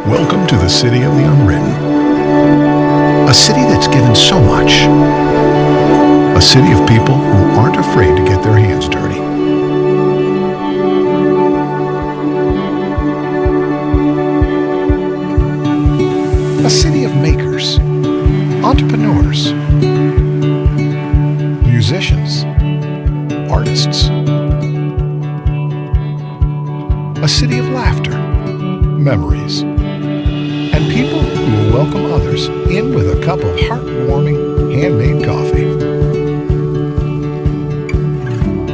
Welcome to the city of the unwritten. A city that's given so much. A city of people who aren't afraid to get their hands dirty. A city of makers, entrepreneurs, musicians, artists. A city of laughter, memories, and people who will welcome others in with a cup of heartwarming handmade coffee.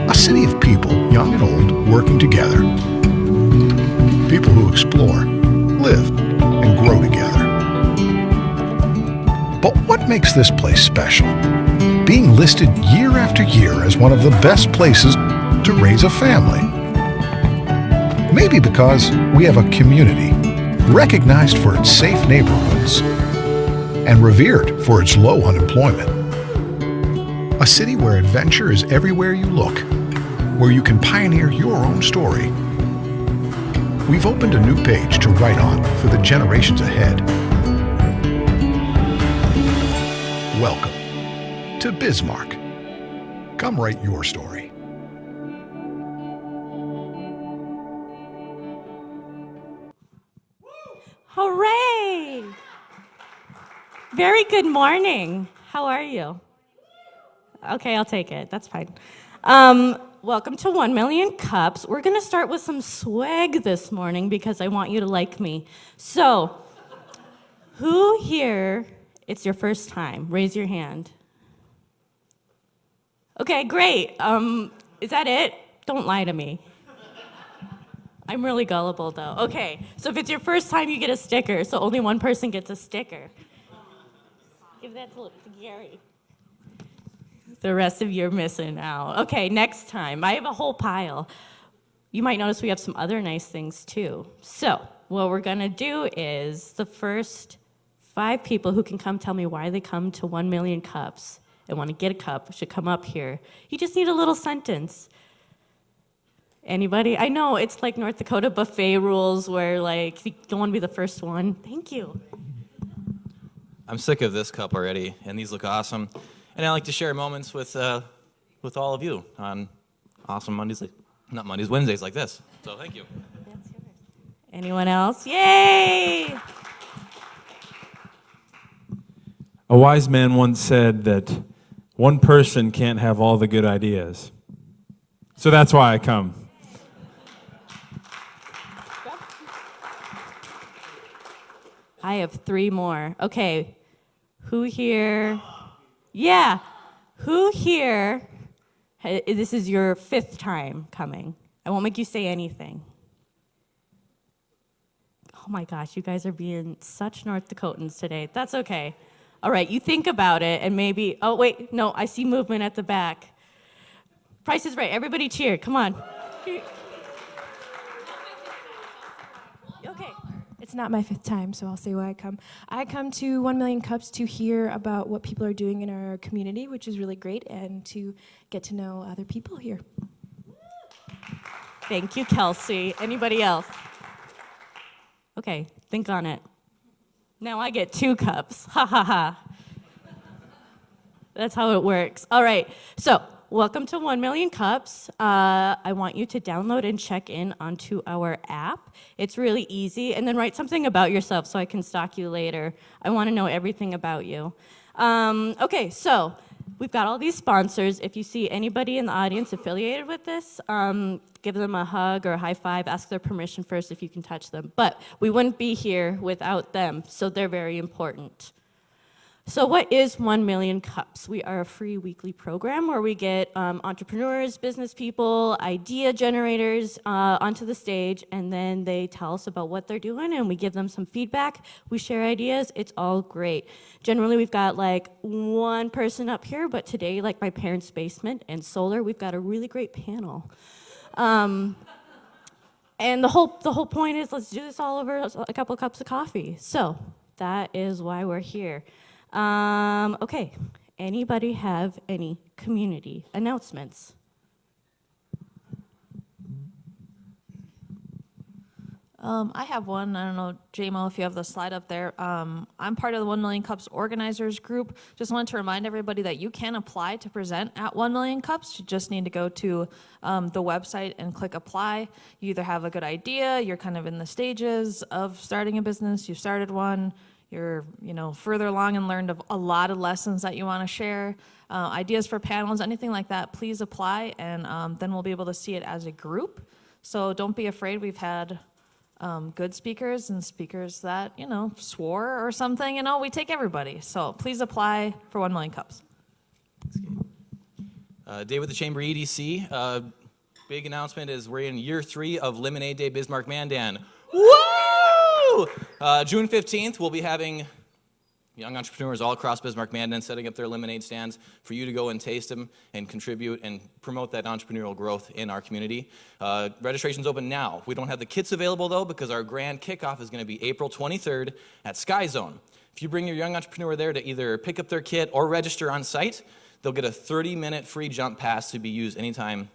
A city of people, young and old, working together. People who explore, live, and grow together. But what makes this place special? Being listed year after year as one of the best places to raise a family. Maybe because we have a community recognized for its safe neighborhoods and revered for its low unemployment. A city where adventure is everywhere you look, where you can pioneer your own story. We've opened a new page to write on for the generations ahead. Welcome to Bismarck. Come write your story. Hooray! Very good morning. How are you? Okay, I'll take it. That's fine. Welcome to 1 Million Cups. We're going to start with some swag this morning because I want you to like me. So, who here, it's your first time? Raise your hand. Okay, great. Is that it? Don't lie to me. I'm really gullible, though. Okay, so if it's your first time, you get a sticker, so only one person gets a sticker. Give that to Gary. The rest of you are missing out. Okay, next time. I have a whole pile. You might notice we have some other nice things, too. So what we're going to do is the first 5 people who can come tell me why they come to 1 Million Cups and want to get a cup should come up here. You just need a little sentence. Anybody? I know, it's like North Dakota buffet rules where, like, you don't want to be the first one. Thank you. I'm sick of this cup already, and these look awesome. And I like to share moments with all of you on awesome Wednesdays like this. So thank you. That's yours. Anyone else? Yay! A wise man once said that one person can't have all the good ideas. So that's why I come. I have 3 more. Okay, who here? Yeah, who here? This is your 5th time coming. I won't make you say anything. Oh my gosh, you guys are being such North Dakotans today. That's okay. All right, you think about it and maybe, oh wait, no, I see movement at the back. Price is Right, everybody cheer, come on. Okay. It's not my 5th time, so I'll say why I come. I come to 1 Million Cups to hear about what people are doing in our community, which is really great, and to get to know other people here. Thank you, Kelsey. Anybody else? Okay, think on it. Now I get 2 cups. Ha ha ha. That's how it works. All right, so welcome to 1 Million Cups. I want you to download and check in onto our app. It's really easy, and then write something about yourself so I can stalk you later. I want to know everything about you. Okay, so we've got all these sponsors. If you see anybody in the audience affiliated with this, give them a hug or a high five. Ask their permission first if you can touch them. But we wouldn't be here without them, so they're very important. So what is 1 Million Cups? We are a free weekly program where we get entrepreneurs, business people, idea generators onto the stage, and then they tell us about what they're doing, and we give them some feedback. We share ideas. It's all great. Generally, we've got like 1 person up here, but today, like my parents' basement and solar, we've got a really great panel. And the whole point is let's do this all over a couple of cups of coffee. So that is why we're here. Okay, anybody have any community announcements? I have one. I don't know, JMO, if you have the slide up there. I'm part of the 1 Million Cups organizers group. Just wanted to remind everybody that you can apply to present at 1 Million Cups. You just need to go to the website and click apply. You either have a good idea, you're kind of in the stages of starting a business, you started one, you're further along and learned a lot of lessons that you want to share, ideas for panels, anything like that, please apply, and then we'll be able to see it as a group. So don't be afraid. We've had good speakers and speakers that, swore or something. We take everybody. So please apply for 1 Million Cups. Day with the Chamber EDC. Big announcement is we're in year 3 of Lemonade Day Bismarck Mandan. Woo! June 15th, we'll be having young entrepreneurs all across Bismarck Mandan setting up their lemonade stands for you to go and taste them and contribute and promote that entrepreneurial growth in our community. Registration's open now. We don't have the kits available though because our grand kickoff is going to be April 23rd at Sky Zone. If you bring your young entrepreneur there to either pick up their kit or register on site, they'll get a 30-minute free jump pass to be used anytime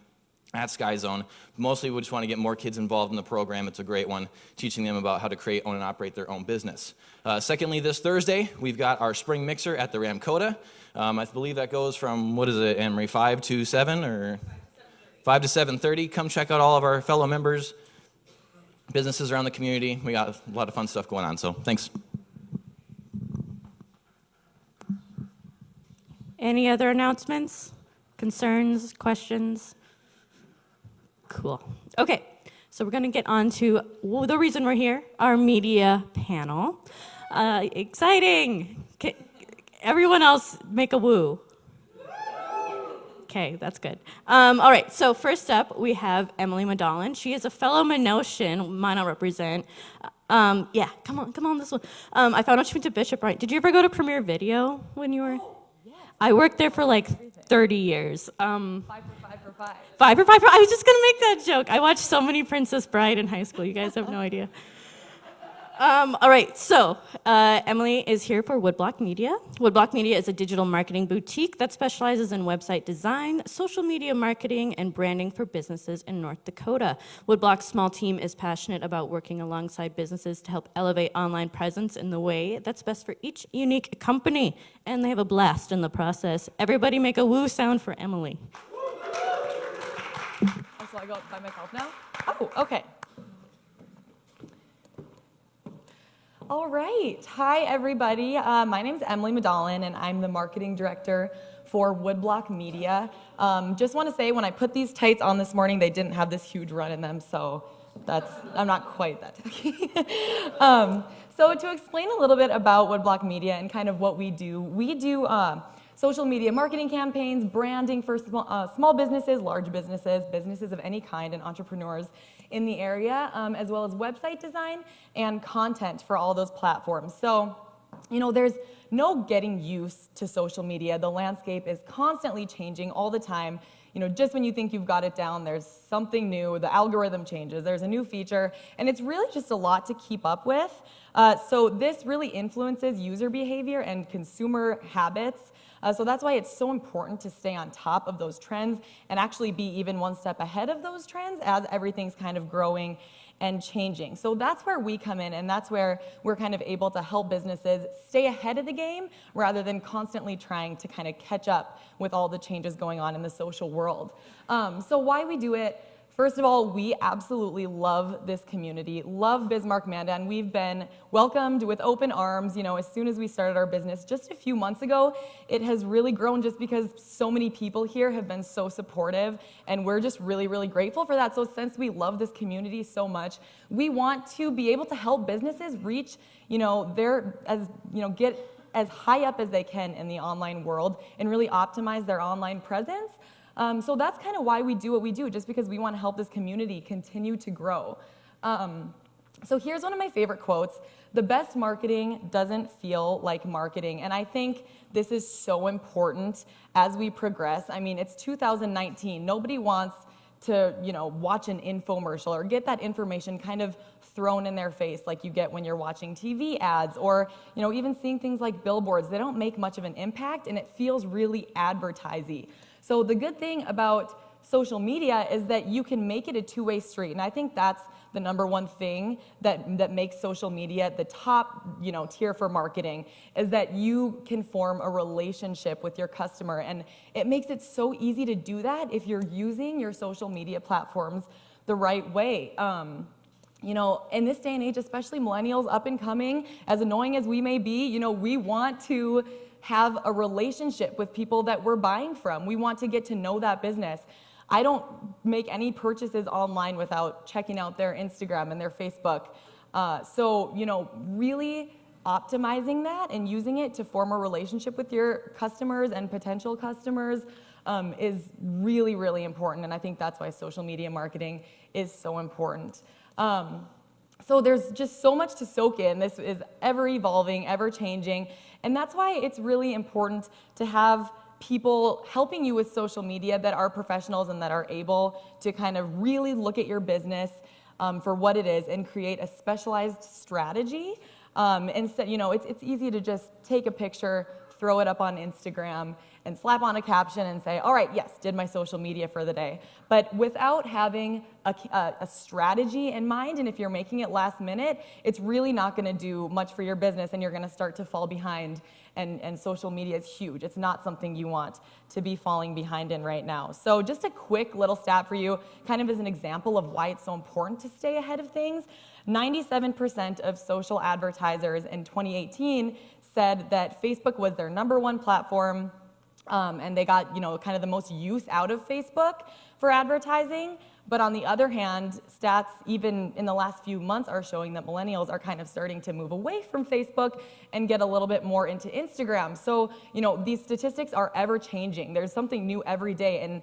at Sky Zone. Mostly we just want to get more kids involved in the program. It's a great one, teaching them about how to create, own, and operate their own business. Secondly, this Thursday, we've got our spring mixer at the Ramkota. I believe that goes from, what is it, Emery, 5 to 7 or 5 to 7:30. Come check out all of our fellow members, businesses around the community. We got a lot of fun stuff going on, so thanks. Any other announcements, concerns, questions? Cool. Okay, so we're going to get on to the reason we're here, our media panel. Exciting! Everyone else make a woo. Okay, that's good. All right, so first up, we have Emily Medalen. She is a fellow Minosian, mine I'll represent. Yeah, come on this one. I found out she went to Bishop, right? Did you ever go to Premiere Video when you were? Yes. I worked there for like 30 years. 5 for 5. 5 for 5. I was just gonna make that joke. I watched so many Princess Bride in high school. You guys have no idea. All right, so Emily is here for Woodblock Media. Woodblock Media is a digital marketing boutique that specializes in website design, social media marketing, and branding for businesses in North Dakota. Woodblock's small team is passionate about working alongside businesses to help elevate online presence in the way that's best for each unique company, and they have a blast in the process. Everybody make a woo sound for Emily. So I go up by myself now? Oh, okay. All right. Hi, everybody. My name's Emily Medalen, and I'm the marketing director for Woodblock Media. Just want to say, when I put these tights on this morning, they didn't have this huge run in them, so I'm not quite that tacky. So to explain a little bit about Woodblock Media and kind of what we do social media marketing campaigns, branding for small businesses, large businesses, businesses of any kind, and entrepreneurs in the area, as well as website design and content for all those platforms. So, there's no getting used to social media. The landscape is constantly changing all the time. Just when you think you've got it down, there's something new, the algorithm changes, there's a new feature, and it's really just a lot to keep up with. So this really influences user behavior and consumer habits. So that's why it's so important to stay on top of those trends and actually be even one step ahead of those trends as everything's kind of growing and changing. So that's where we come in, and that's where we're kind of able to help businesses stay ahead of the game rather than constantly trying to kind of catch up with all the changes going on in the social world. So why we do it? First of all, we absolutely love this community, love Bismarck Mandan. We've been welcomed with open arms, as soon as we started our business just a few months ago. It has really grown just because so many people here have been so supportive, and we're just really, really grateful for that. So since we love this community so much, we want to be able to help businesses reach, get as high up as they can in the online world and really optimize their online presence. So that's kind of why we do what we do, just because we want to help this community continue to grow. So here's one of my favorite quotes. The best marketing doesn't feel like marketing. And I think this is so important as we progress. I mean, it's 2019. Nobody wants to, watch an infomercial or get that information kind of thrown in their face like you get when you're watching TV ads or, even seeing things like billboards. They don't make much of an impact, and it feels really advertising. So the good thing about social media is that you can make it a two-way street. And I think that's the number one thing that makes social media the top, tier for marketing, is that you can form a relationship with your customer. And it makes it so easy to do that if you're using your social media platforms the right way. In this day and age, especially millennials, up and coming, as annoying as we may be, we want to have a relationship with people that we're buying from. We want to get to know that business. I don't make any purchases online without checking out their Instagram and their Facebook. Really optimizing that and using it to form a relationship with your customers and potential customers is really, really important. And I think that's why social media marketing is so important. So there's just so much to soak in. This is ever evolving, ever changing. And that's why it's really important to have people helping you with social media that are professionals and that are able to kind of really look at your business for what it is and create a specialized strategy. Instead, it's easy to just take a picture, throw it up on Instagram, and slap on a caption and say, all right, yes, did my social media for the day. But without having a strategy in mind, and if you're making it last minute, it's really not going to do much for your business, and you're going to start to fall behind. And social media is huge. It's not something you want to be falling behind in right now. So just a quick little stat for you, kind of as an example of why it's so important to stay ahead of things. 97% of social advertisers in 2018 said that Facebook was their #1 platform, and they got, kind of the most use out of Facebook for advertising. But on the other hand, stats even in the last few months are showing that millennials are kind of starting to move away from Facebook and get a little bit more into Instagram. So, these statistics are ever changing. There's something new every day, and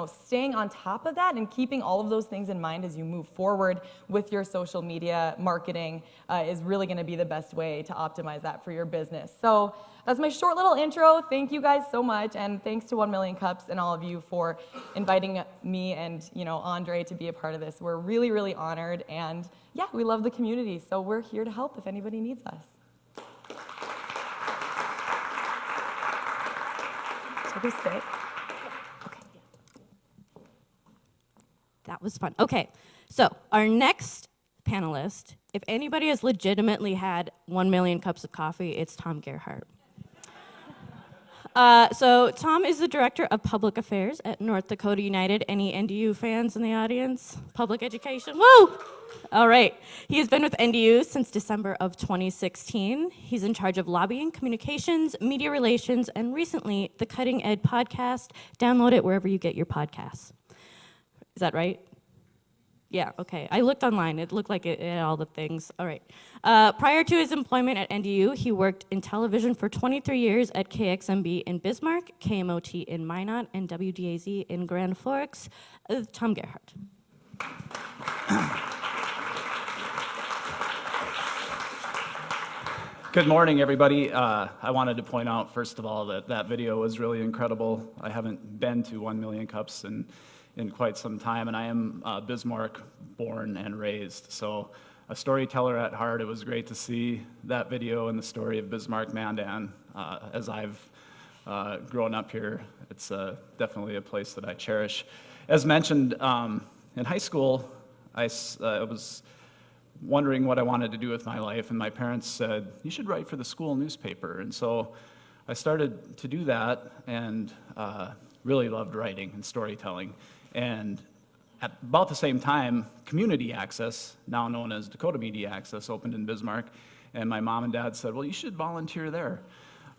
staying on top of that and keeping all of those things in mind as you move forward with your social media marketing is really going to be the best way to optimize that for your business. So that's my short little intro. Thank you guys so much, and thanks to 1 Million Cups and all of you for inviting me and Andre to be a part of this. We're really, really honored, and yeah, we love the community, so we're here to help if anybody needs us. Should we sit? That was fun. Okay, so our next panelist, if anybody has legitimately had 1 million cups of coffee, it's Tom Gerhardt. So Tom is the Director of Public Affairs at North Dakota United. Any NDU fans in the audience? Public education, woo! All right, he has been with NDU since December of 2016. He's in charge of lobbying, communications, media relations, and recently the Cutting Ed podcast. Download it wherever you get your podcasts. Is that right? Yeah, okay. I looked online. It looked like it had all the things. All right. Prior to his employment at NDU, he worked in television for 23 years at KXMB in Bismarck, KMOT in Minot, and WDAZ in Grand Forks. Tom Gerhardt. Good morning, everybody. I wanted to point out, first of all, that video was really incredible. I haven't been to 1 Million Cups in quite some time, and I am Bismarck born and raised. So a storyteller at heart, it was great to see that video and the story of Bismarck Mandan. As I've grown up here, it's definitely a place that I cherish. As mentioned, in high school, I was wondering what I wanted to do with my life, and my parents said, you should write for the school newspaper. And so I started to do that and really loved writing and storytelling. And at about the same time, Community Access, now known as Dakota Media Access, opened in Bismarck, and my mom and dad said, well, you should volunteer there.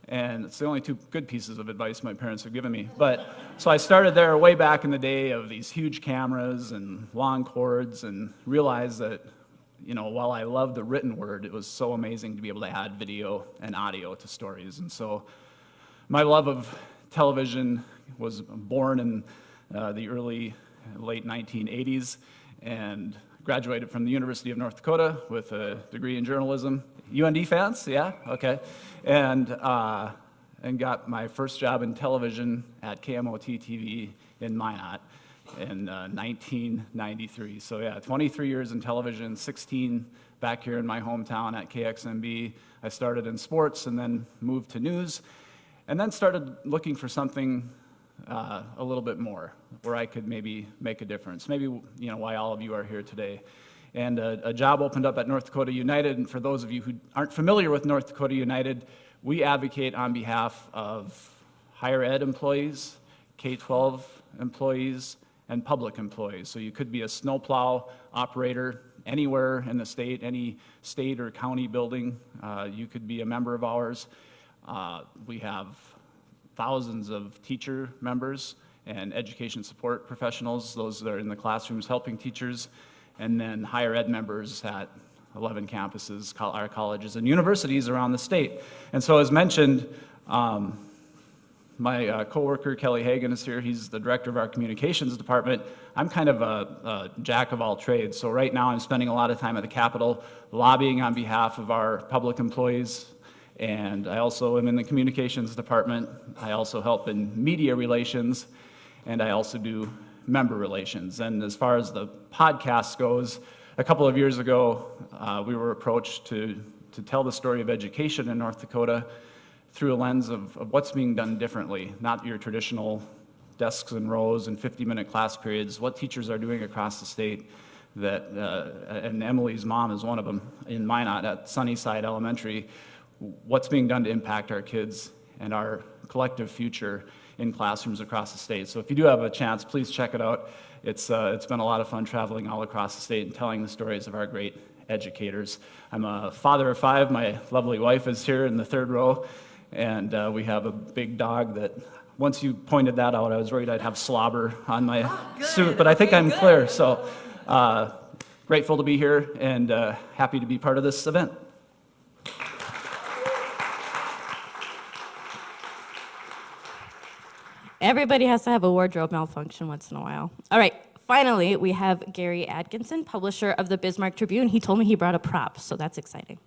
And it's the only two good pieces of advice my parents have given me. But so I started there way back in the day of these huge cameras and long cords, and realized that, while I loved the written word, it was so amazing to be able to add video and audio to stories. And so my love of television was born in the late 1980s, and graduated from the University of North Dakota with a degree in journalism. UND fans? Yeah? Okay. And got my first job in television at KMOT TV in Minot in 1993. So yeah, 23 years in television, 16 back here in my hometown at KXMB. I started in sports and then moved to news, and then started looking for something a little bit more, where I could maybe make a difference. Maybe, why all of you are here today. And a job opened up at North Dakota United, and for those of you who aren't familiar with North Dakota United, we advocate on behalf of higher ed employees, K-12 employees, and public employees. So you could be a snowplow operator anywhere in the state, any state or county building. You could be a member of ours. We have thousands of teacher members and education support professionals, those that are in the classrooms helping teachers, and then higher ed members at 11 campuses, our colleges and universities around the state. And so as mentioned, my coworker, Kelly Hagan, is here. He's the director of our communications department. I'm kind of a jack of all trades. So right now I'm spending a lot of time at the Capitol lobbying on behalf of our public employees. And I also am in the communications department. I also help in media relations, and I also do member relations. And as far as the podcast goes, a couple of years ago, we were approached to tell the story of education in North Dakota through a lens of what's being done differently, not your traditional desks and rows and 50-minute class periods, what teachers are doing across the state that, and Emily's mom is one of them in Minot at Sunnyside Elementary, what's being done to impact our kids and our collective future in classrooms across the state. So if you do have a chance, please check it out. It's been a lot of fun traveling all across the state and telling the stories of our great educators. I'm a father of 5. My lovely wife is here in the 3rd row, and we have a big dog that, once you pointed that out, I was worried I'd have slobber on my suit, but I think I'm clear. So grateful to be here and happy to be part of this event. Everybody has to have a wardrobe malfunction once in a while. All right, finally, we have Gary Adkisson, publisher of the Bismarck Tribune. He told me he brought a prop, so that's exciting.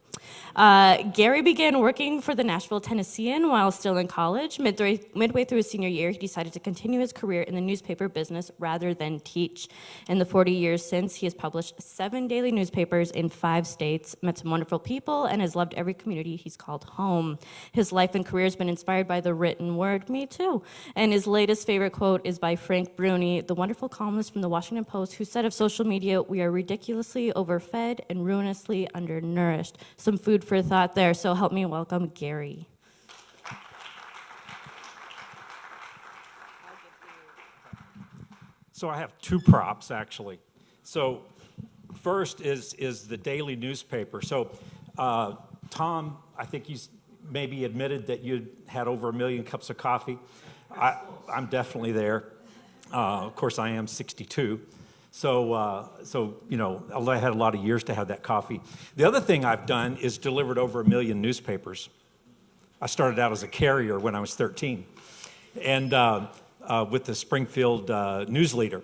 Gary began working for the Nashville Tennessean while still in college. Midway through his senior year, he decided to continue his career in the newspaper business rather than teach. In the 40 years since, he has published 7 daily newspapers in 5 states, met some wonderful people, and has loved every community he's called home. His life and career has been inspired by the written word, me too. And his latest favorite quote is by Frank Bruni, the wonderful columnist from the Washington Post, who said of social media, "We are ridiculously overfed and ruinously undernourished." Some food for thought there, so help me welcome Gary. So I have 2 props, actually. So first is the daily newspaper. So Tom, I think you maybe admitted that you had over 1 million cups of coffee. I'm definitely there. Of course, I am 62. So I had a lot of years to have that coffee. The other thing I've done is delivered over 1 million newspapers. I started out as a carrier when I was 13, and with the Springfield News Leader.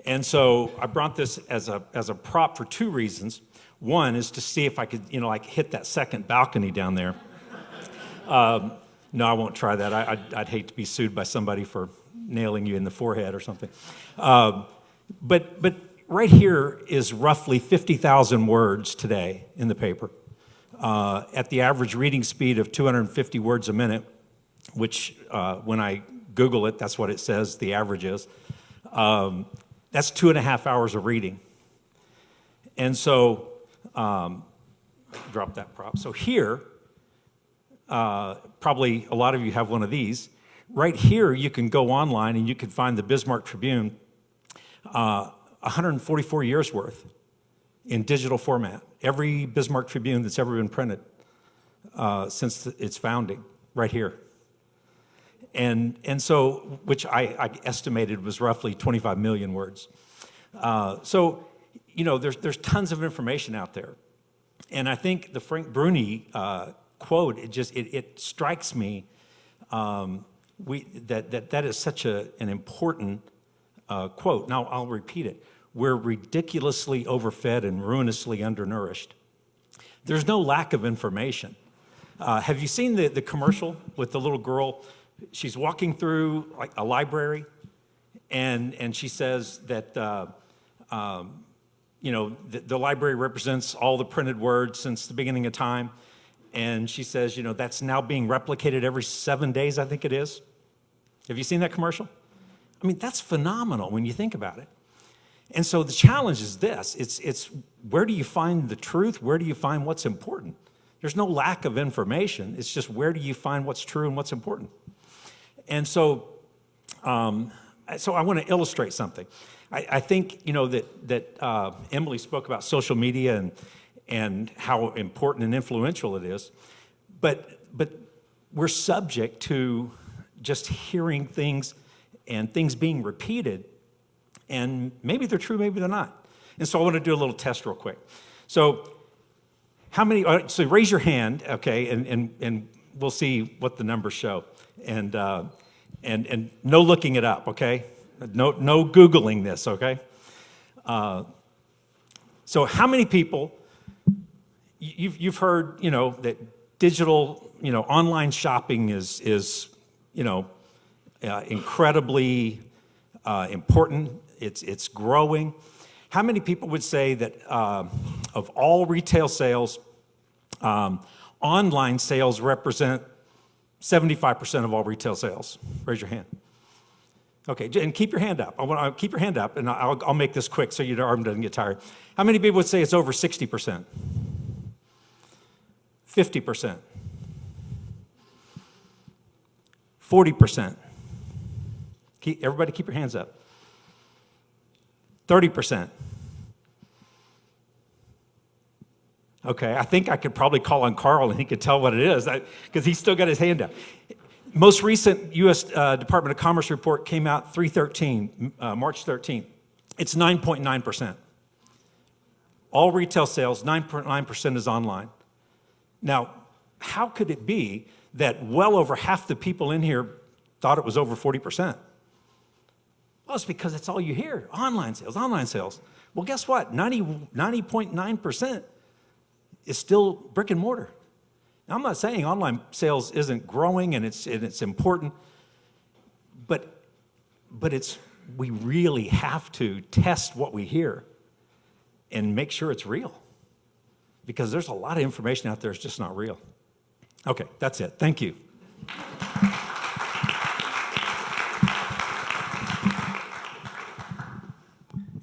And so I brought this as a prop for 2 reasons. One is to see if I could, hit that second balcony down there. No, I won't try that. I'd hate to be sued by somebody for nailing you in the forehead or something. But right here is roughly 50,000 words today in the paper, at the average reading speed of 250 words a minute, which when I Google it, that's what it says the average is. That's 2.5 hours of reading. And so, drop that prop. So here, probably a lot of you have one of these. Right here, you can go online and you can find the Bismarck Tribune, 144 years worth in digital format. Every Bismarck Tribune that's ever been printed since its founding, right here. And so, which I estimated was roughly 25 million words. So, there's tons of information out there. And I think the Frank Bruni quote, it strikes me that is such an important quote. Now, I'll repeat it. We're ridiculously overfed and ruinously undernourished. There's no lack of information. Have you seen the commercial with the little girl? She's walking through like a library, and she says that the library represents all the printed words since the beginning of time. And she says, that's now being replicated every 7 days, I think it is. Have you seen that commercial? I mean, that's phenomenal when you think about it. And so the challenge is this. It's where do you find the truth? Where do you find what's important? There's no lack of information. It's just where do you find what's true and what's important? And so, so I want to illustrate something. I think, you know, that Emily spoke about social media and how important and influential it is. But we're subject to just hearing things and things being repeated, and maybe they're true, maybe they're not. And so I want to do a little test real quick. So how many, so raise your hand, okay, and we'll see what the numbers show. And no looking it up, okay? No Googling this, okay? So how many people, you've heard, you know, that digital, you know, online shopping is you know, incredibly important. It's growing. How many people would say that of all retail sales, online sales represent 75% of all retail sales? Raise your hand. Okay, and keep your hand up. I want to keep your hand up, and I'll make this quick so your arm doesn't get tired. How many people would say it's over 60%? 50%? 40%? Everybody keep your hands up. 30%? Okay, I think I could probably call on Carl and he could tell what it is because he's still got his hand up. Most recent U.S. Department of Commerce report came out March 13th. It's 9.9%. All retail sales, 9.9% is online. Now, how could it be that well over half the people in here thought it was over 40%? Well, it's because it's all you hear, online sales, online sales. Well, guess what? 90.9% is still brick and mortar. Now, I'm not saying online sales isn't growing and it's important, but we really have to test what we hear and make sure it's real, because there's a lot of information out there that's just not real. Okay, that's it. Thank you.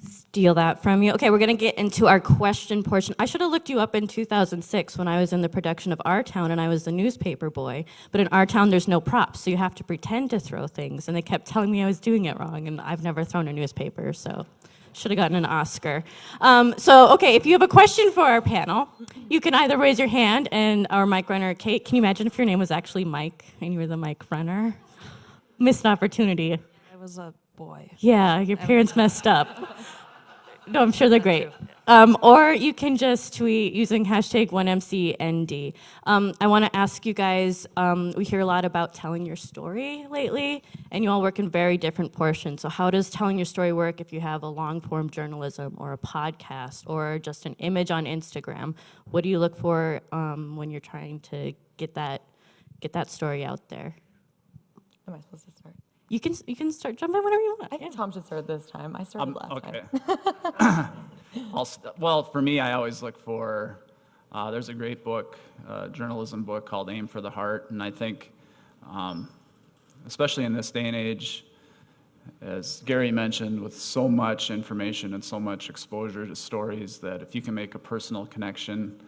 Steal that from you. Okay, we're gonna get into our question portion. I should have looked you up in 2006 when I was in the production of Our Town and I was the newspaper boy. But in Our Town, there's no props, so you have to pretend to throw things. And they kept telling me I was doing it wrong, and I've never thrown a newspaper, so should have gotten an Oscar. Okay, if you have a question for our panel, you can either raise your hand, and our mic runner, Kate, can you imagine if your name was actually Mike and you were the mic runner? Missed an opportunity. I was a boy. Yeah, your parents messed up. No, I'm sure they're great. Or you can just tweet using hashtag 1MCND. I want to ask you guys, we hear a lot about telling your story lately, and you all work in very different portions. So how does telling your story work if you have a long-form journalism or a podcast or just an image on Instagram? What do you look for when you're trying to get that story out there? Am I supposed to start? You can start jumping whenever you want. I think Tom should start this time. I started last Okay. time. Well, for me, I always look for, there's a great book, journalism book called Aim for the Heart, and I think, especially in this day and age, as Gary mentioned, with so much information and so much exposure to stories, that if you can make a personal connection,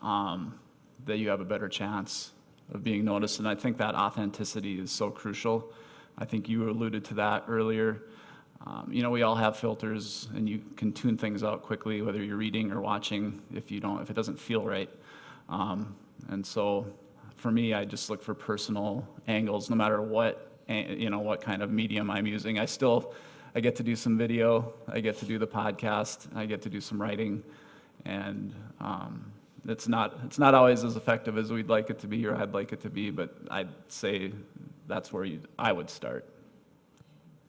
that you have a better chance of being noticed. And I think that authenticity is so crucial. I think you alluded to that earlier. You know, we all have filters, and you can tune things out quickly, whether you're reading or watching, if it doesn't feel right. And so, for me, I just look for personal angles, no matter what kind of medium I'm using. I get to do some video, I get to do the podcast, I get to do some writing, and it's not always as effective as we'd like it to be or I'd like it to be, but I'd say that's where I would start.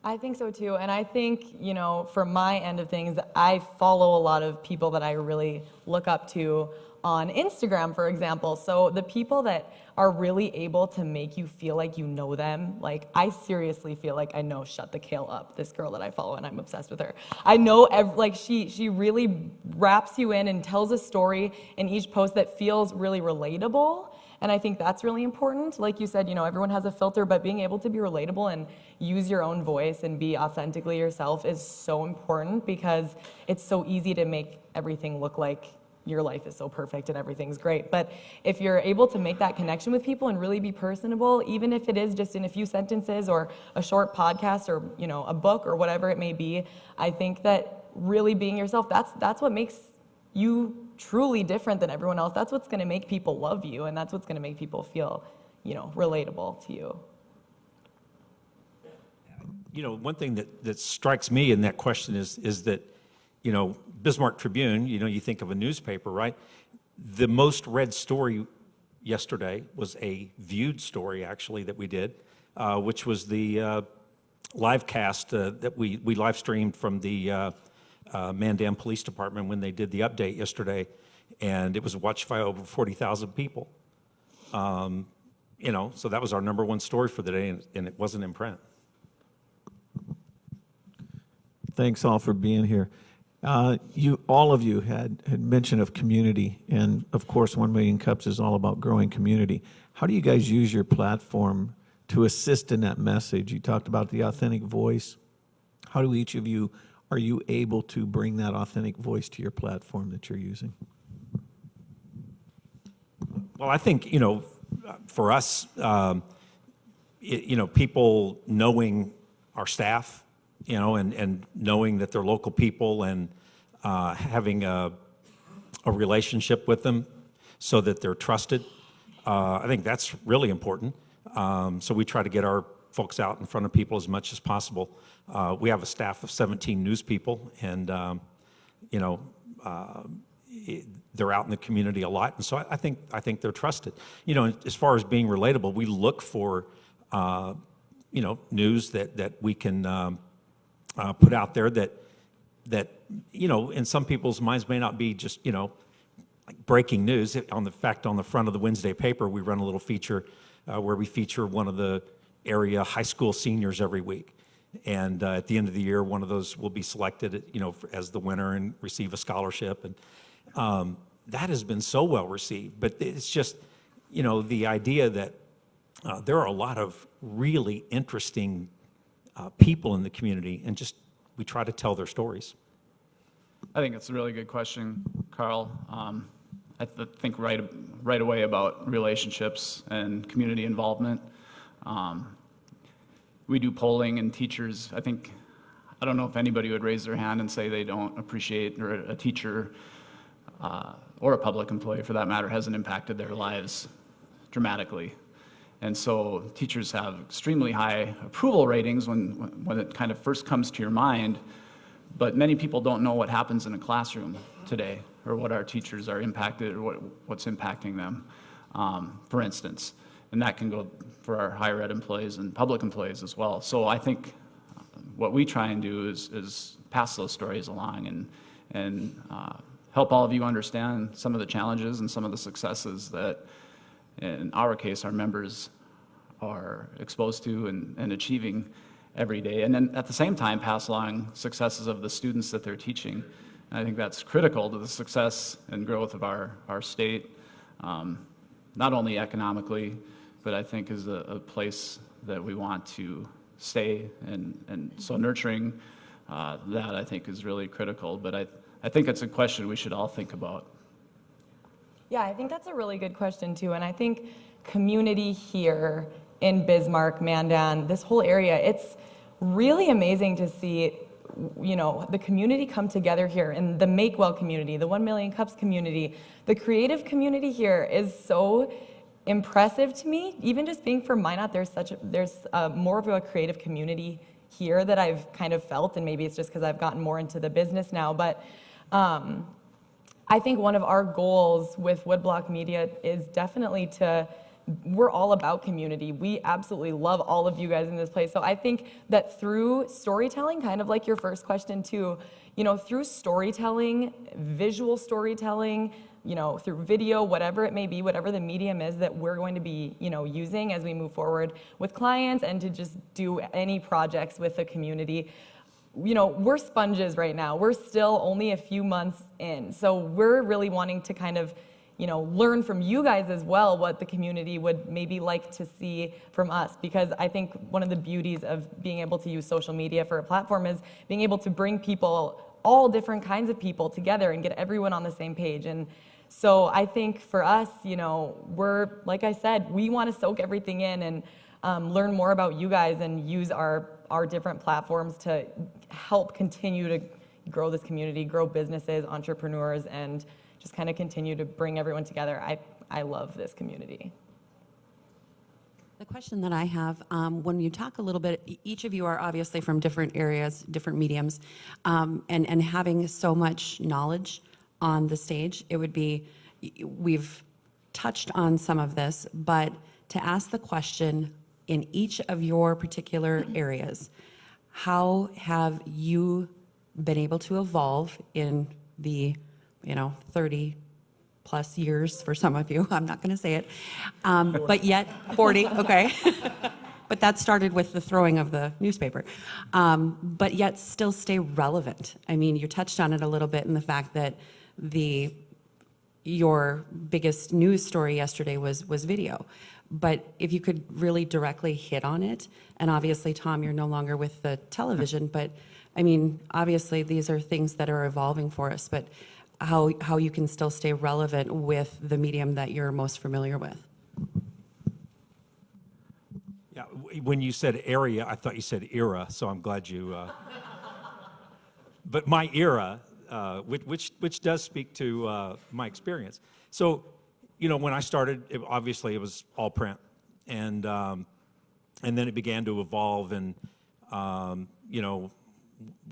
I think so too, and I think, you know, from my end of things, I follow a lot of people that I really look up to on Instagram, for example. So the people that are really able to make you feel like you know them, like I seriously feel like I know Shut the Kale Up, this girl that I follow, and I'm obsessed with her. I know, she really wraps you in and tells a story in each post that feels really relatable. And I think that's really important. Like you said, everyone has a filter, but being able to be relatable and use your own voice and be authentically yourself is so important, because it's so easy to make everything look like your life is so perfect and everything's great. But if you're able to make that connection with people and really be personable, even if it is just in a few sentences or a short podcast or a book or whatever it may be, I think that really being yourself, that's what makes you truly different than everyone else. That's what's going to make people love you, and that's what's going to make people feel relatable to you. One thing that strikes me in that question is that, Bismarck Tribune, you think of a newspaper, right? The most read story yesterday was a viewed story, actually, that we did, which was the live cast that we live streamed from the Mandan Police Department when they did the update yesterday, and it was watched by over 40,000 people. So that was our number one story for the day, and it wasn't in print. Thanks all for being here. All of you had mention of community, and of course 1 Million Cups is all about growing community. How do you guys use your platform to assist in that message? You talked about the authentic voice. How do each of you, are you able to bring that authentic voice to your platform that you're using? Well, I think, for us, people knowing our staff, and knowing that they're local people and having a relationship with them so that they're trusted. I think that's really important. So we try to get our folks out in front of people as much as possible. We have a staff of 17 news people, and they're out in the community a lot, and so I think they're trusted. As far as being relatable, we look for news that we can put out there that in some people's minds may not be just like breaking news. On the front of the Wednesday paper, we run a little feature where we feature one of the area high school seniors every week, and at the end of the year, one of those will be selected as the winner and receive a scholarship, and that has been so well received. But it's just the idea that there are a lot of really interesting people in the community, and just we try to tell their stories. I think it's a really good question, Carl. I think right away about relationships and community involvement. We do polling, and teachers, I don't know if anybody would raise their hand and say they don't appreciate, or a teacher or a public employee for that matter hasn't impacted their lives dramatically. And so teachers have extremely high approval ratings when it kind of first comes to your mind, but many people don't know what happens in a classroom today, or what our teachers are impacted, or what's impacting them, for instance. And that can go for our higher ed employees and public employees as well. So I think what we try and do is pass those stories along and help all of you understand some of the challenges and some of the successes that, in our case, our members are exposed to and achieving every day. And then at the same time, pass along successes of the students that they're teaching. And I think that's critical to the success and growth of our state, not only economically, but I think is a place that we want to stay. And so nurturing that, I think, is really critical. But I think it's a question we should all think about. Yeah, I think that's a really good question too. And I think community here in Bismarck, Mandan, this whole area, it's really amazing to see, the community come together here, and the Make Well community, the 1 Million Cups community, the creative community here is so impressive to me. Even just being from Minot, there's more of a creative community here that I've kind of felt, and maybe it's just because I've gotten more into the business now, but I think one of our goals with Woodblock Media is definitely we're all about community. We absolutely love all of you guys in this place. So I think that through storytelling, kind of like your first question too, through storytelling, visual storytelling, through video, whatever it may be, whatever the medium is that we're going to be, using as we move forward with clients and to just do any projects with the community. We're sponges right now. We're still only a few months in. So we're really wanting to kind of, learn from you guys as well what the community would maybe like to see from us, because I think one of the beauties of being able to use social media for a platform is being able to bring people, all different kinds of people together and get everyone on the same page. And so I think for us, we're, like I said, we want to soak everything in and learn more about you guys and use our different platforms to help continue to grow this community, grow businesses, entrepreneurs, and just kind of continue to bring everyone together. I love this community. The question that I have, when you talk a little bit, each of you are obviously from different areas, different mediums, and having so much knowledge on the stage, it would be, we've touched on some of this, but to ask the question in each of your particular areas, how have you been able to evolve in the 30 plus years for some of you, I'm not going to say it, but yet 40, okay. But that started with the throwing of the newspaper, but yet still stay relevant. I mean, you touched on it a little bit in the fact that your biggest news story yesterday was video. But if you could really directly hit on it, and obviously, Tom, you're no longer with the television, but I mean, obviously, these are things that are evolving for us, but how you can still stay relevant with the medium that you're most familiar with. Yeah, when you said area, I thought you said era, so I'm glad you. But my era, which does speak to my experience. So, when I started, obviously it was all print, and then it began to evolve, and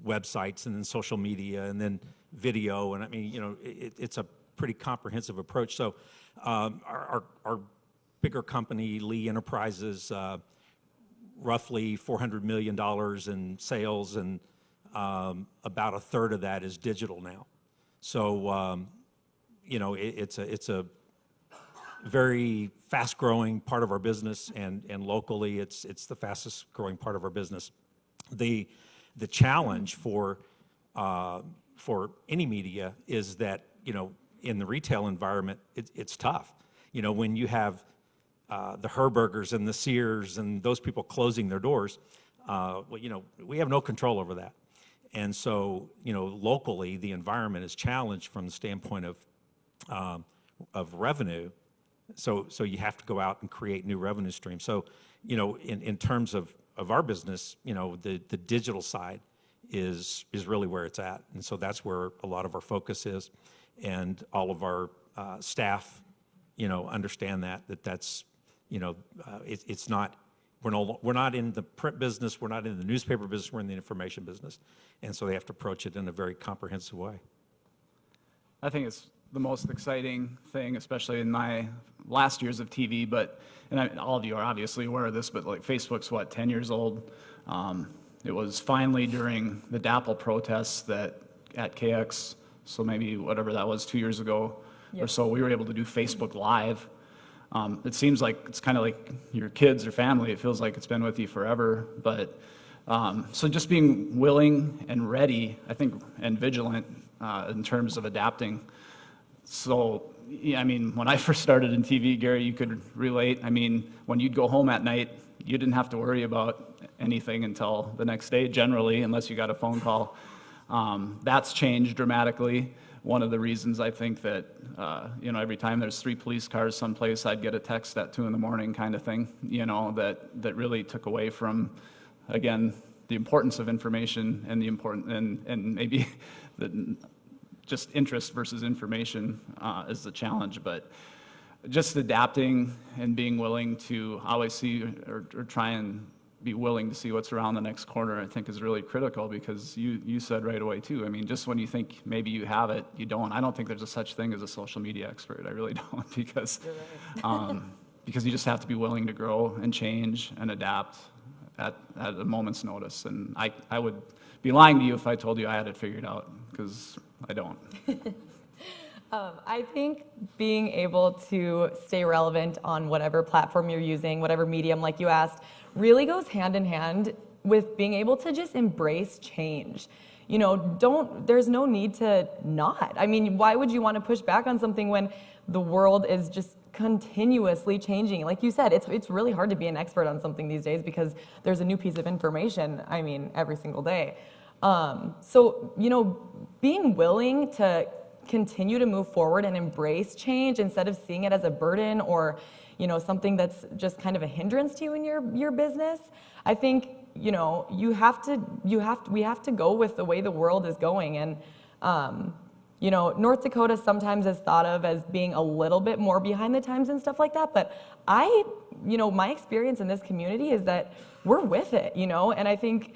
websites, and then social media, and then video, and I mean, it's a pretty comprehensive approach. So, our bigger company, Lee Enterprises, roughly $400 million in sales, and about a third of that is digital now. So, it's a very fast-growing part of our business, and locally, it's the fastest-growing part of our business. The challenge for any media is that in the retail environment, it's tough. When you have the Herbergers and the Sears and those people closing their doors, we have no control over that. And so, locally, the environment is challenged from the standpoint of revenue. So you have to go out and create new revenue streams. So, in terms of our business, the digital side is really where it's at. And so that's where a lot of our focus is. And all of our staff, understand that's, it's not, we're not in the print business, we're not in the newspaper business, we're in the information business. And so they have to approach it in a very comprehensive way. I think it's the most exciting thing, especially in my last years of TV, and all of you are obviously aware of this, but like Facebook's 10 years old. It was finally during the DAPL protests that at KX, so maybe whatever that was 2 years ago or so, we were able to do Facebook Live. It seems like it's kind of like your kids or family. It feels like it's been with you forever. But so just being willing and ready, I think, and vigilant in terms of adapting. So, yeah, I mean, when I first started in TV, Gary, you could relate. I mean, when you'd go home at night, you didn't have to worry about anything until the next day, generally, unless you got a phone call. That's changed dramatically. One of the reasons I think that, every time there's 3 police cars someplace, I'd get a text at 2 a.m. kind of thing, that really took away from, again, the importance of information and and maybe just interest versus information is the challenge. But just adapting and being willing to always see or try and be willing to see what's around the next corner, I think, is really critical, because you said right away too, I mean, just when you think maybe you have it, you don't. I don't think there's a such thing as a social media expert. I really don't, because because you just have to be willing to grow and change and adapt at a moment's notice. And I would be lying to you if I told you I had it figured out, because I don't. I think being able to stay relevant on whatever platform you're using, whatever medium, like you asked, really goes hand in hand with being able to just embrace change. there's no need to not. I mean, why would you want to push back on something when the world is just continuously changing? Like you said, it's really hard to be an expert on something these days because there's a new piece of information, I mean, every single day. So, being willing to continue to move forward and embrace change instead of seeing it as a burden or, something that's just kind of a hindrance to you in your business, I think, we have to go with the way the world is going. And, North Dakota sometimes is thought of as being a little bit more behind the times and stuff like that. But my experience in this community is that we're with it, and I think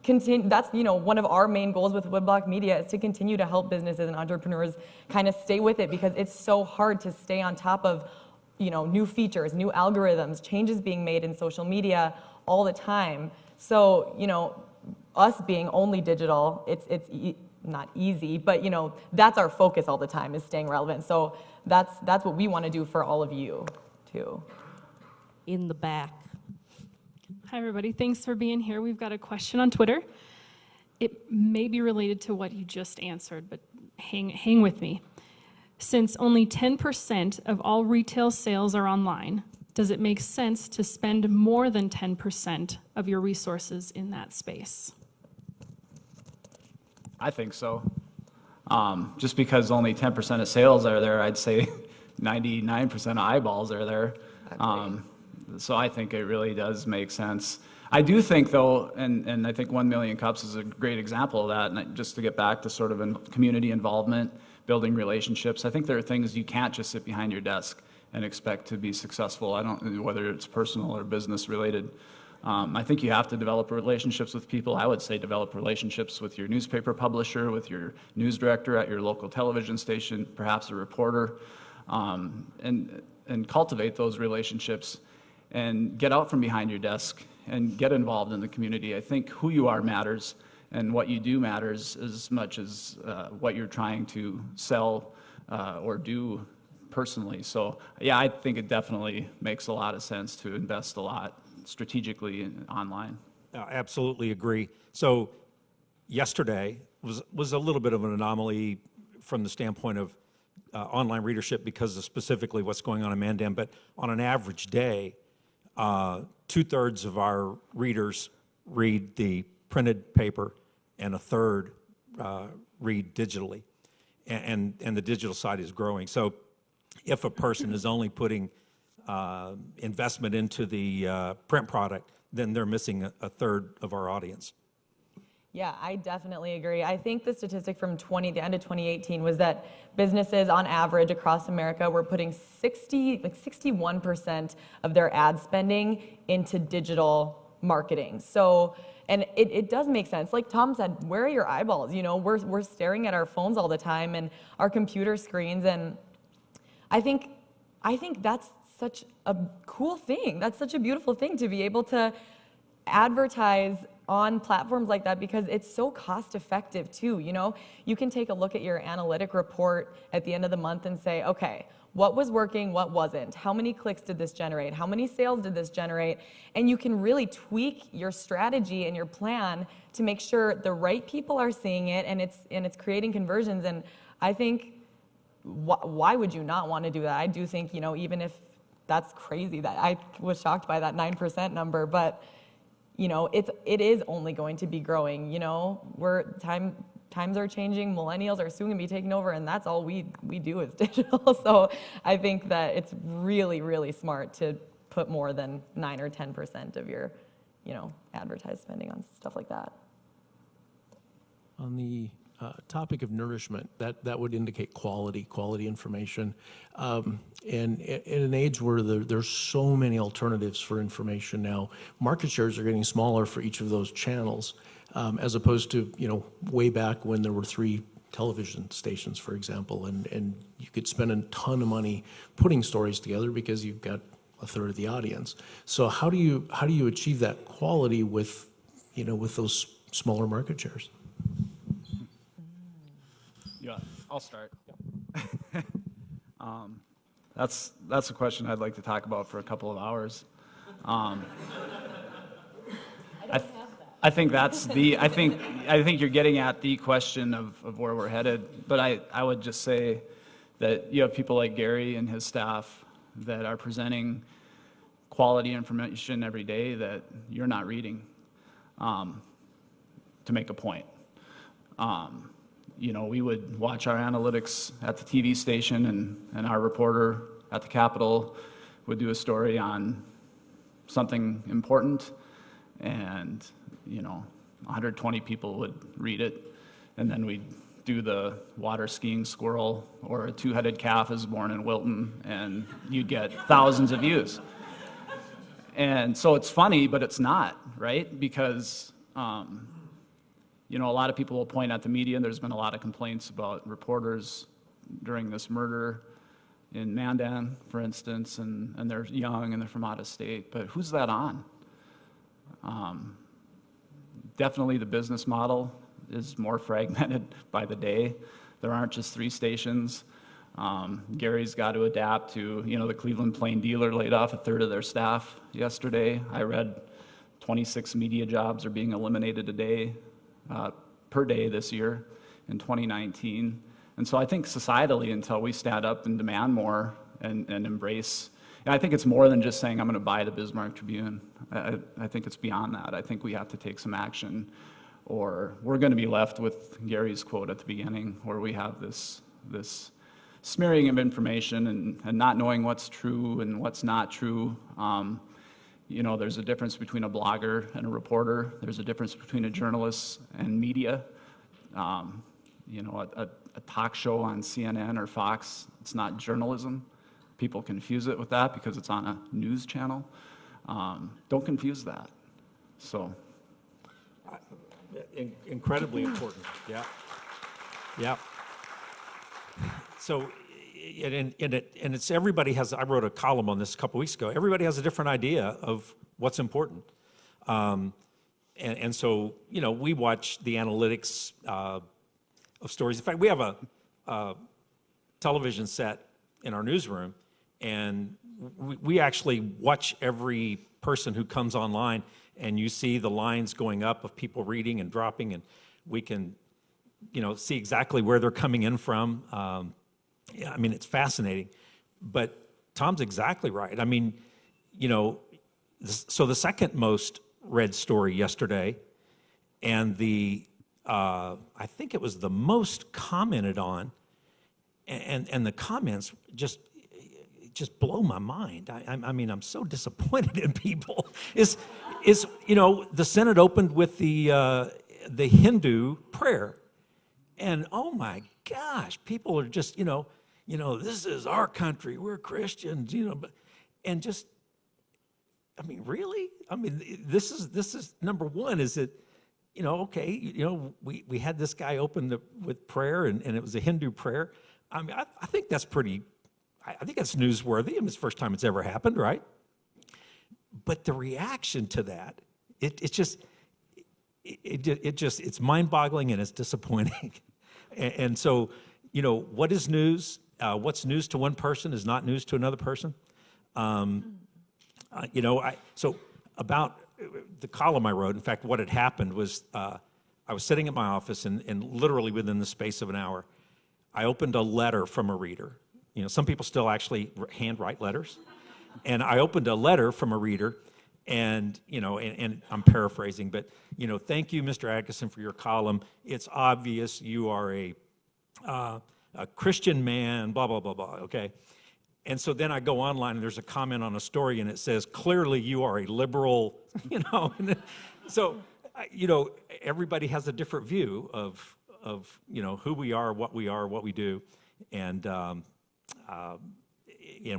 that's, one of our main goals with Woodblock Media is to continue to help businesses and entrepreneurs kind of stay with it because it's so hard to stay on top of, new features, new algorithms, changes being made in social media all the time. So, us being only digital, it's not easy, but that's our focus all the time is staying relevant. So that's what we want to do for all of you too. In the back. Hi, everybody. Thanks for being here. We've got a question on Twitter. It may be related to what you just answered, but hang with me. Since only 10% of all retail sales are online, does it make sense to spend more than 10% of your resources in that space? I think so. Just because only 10% of sales are there, I'd say 99% of eyeballs are there. So I think it really does make sense. I do think, though, and I think 1 Million Cups is a great example of that, and just to get back to sort of community involvement, building relationships, I think there are things you can't just sit behind your desk and expect to be successful. Whether it's personal or business related. I think you have to develop relationships with people. I would say develop relationships with your newspaper publisher, with your news director at your local television station, perhaps a reporter, and cultivate those relationships and get out from behind your desk and get involved in the community. I think who you are matters and what you do matters as much as what you're trying to sell or do personally. So yeah, I think it definitely makes a lot of sense to invest a lot strategically online. Absolutely agree. So yesterday was a little bit of an anomaly from the standpoint of online readership because of specifically what's going on in Mandan, but on an average day, 2/3 of our readers read the printed paper and 1/3 read digitally. And the digital side is growing. So if a person is only putting investment into the print product, then they're missing a 1/3 of our audience. Yeah, I definitely agree. I think the statistic from the end of 2018 was that businesses on average across America were putting 61% of their ad spending into digital marketing. So, and it does make sense. Like Tom said, where are your eyeballs? We're staring at our phones all the time and our computer screens, and I think that's such a cool thing. That's such a beautiful thing to be able to advertise on platforms like that because it's so cost effective too. You can take a look at your analytic report at the end of the month and say, okay, what was working, what wasn't? How many clicks did this generate? How many sales did this generate? And you can really tweak your strategy and your plan to make sure the right people are seeing it and it's creating conversions. And I think, why would you not want to do that? I do think, even if that's crazy, that I was shocked by that 9% number, but it is only going to be growing. Times are changing. Millennials are soon going to be taking over, and that's all we do is digital. So I think that it's really, really smart to put more than 9 or 10% of your, advertised spending on stuff like that. On the topic of nourishment, that would indicate quality information. And in an age where there's so many alternatives for information now, market shares are getting smaller for each of those channels, as opposed to, way back when there were 3 television stations, for example, and you could spend a ton of money putting stories together because you've got 1/3 of the audience. So how do you achieve that quality with those smaller market shares? Yeah, I'll start. That's a question I'd like to talk about for a couple of hours. I I think that's I think you're getting at the question of where we're headed. But I would just say that you have people like Gary and his staff that are presenting quality information every day that you're not reading to make a point. We would watch our analytics at the TV station, and our reporter at the Capitol would do a story on something important, and 120 people would read it, and then we'd do the water skiing squirrel or a two-headed calf is born in Wilton, and you'd get thousands of views. And so it's funny, but it's not, right? Because a lot of people will point at the media, and there's been a lot of complaints about reporters during this murder in Mandan, for instance, and they're young and they're from out of state. But who's that on? Definitely the business model is more fragmented by the day. There aren't just 3 stations. Gary's got to adapt to, the Cleveland Plain Dealer laid off a third of their staff yesterday. I read 26 media jobs are being eliminated a day. Per day this year in 2019. And so I think societally, until we stand up and demand more and embrace, and I think it's more than just saying I'm going to buy the Bismarck Tribune. I think it's beyond that. I think we have to take some action, or we're going to be left with Gary's quote at the beginning, where we have this smearing of information and not knowing what's true and what's not true. There's a difference between a blogger and a reporter. There's a difference between a journalist and media. A talk show on CNN or Fox, it's not journalism. People confuse it with that because it's on a news channel. Don't confuse that. So. Incredibly important, yeah. Yeah. So, and it's everybody has, I wrote a column on this a couple weeks ago, everybody has a different idea of what's important. And so, we watch the analytics of stories. In fact, we have a television set in our newsroom, and we actually watch every person who comes online, and you see the lines going up of people reading and dropping, and we can, see exactly where they're coming in from. It's fascinating, but Tom's exactly right. So the second most read story yesterday, and I think it was the most commented on, and the comments just blow my mind. I'm so disappointed in people. Is the Senate opened with the Hindu prayer, and oh my gosh, people are just this is our country, we're Christians, and just really? This is number one. Is that we had this guy open with prayer, and it was a Hindu prayer. I think that's pretty. I think that's newsworthy. It's the first time it's ever happened, right? But the reaction to that, it's mind-boggling and it's disappointing. And so, what is news? What's news to one person is not news to another person. So about the column I wrote, in fact, what had happened was I was sitting at my office, and literally within the space of an hour, I opened a letter from a reader. Some people still actually handwrite letters. And I opened a letter from a reader, and I'm paraphrasing, but thank you, Mr. Adkisson, for your column. It's obvious you are a Christian man, blah, blah, blah, blah, okay? And so then I go online, and there's a comment on a story, and it says, clearly you are a liberal, So, everybody has a different view of who we are, what we do, and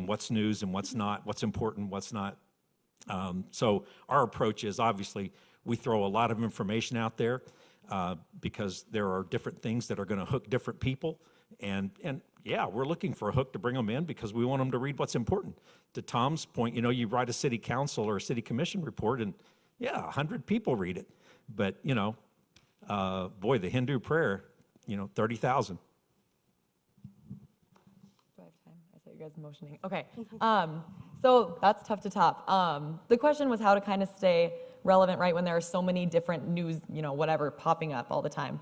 what's news and what's not, what's important, what's not. So our approach is, obviously, we throw a lot of information out there because there are different things that are going to hook different people. And yeah, we're looking for a hook to bring them in because we want them to read what's important. To Tom's point, you write a city council or a city commission report, and yeah, 100 people read it. But, boy, the Hindu prayer, 30,000. Do I have time? I saw you guys motioning. Okay. So that's tough to top. The question was how to kind of stay relevant, right, when there are so many different news, whatever, popping up all the time.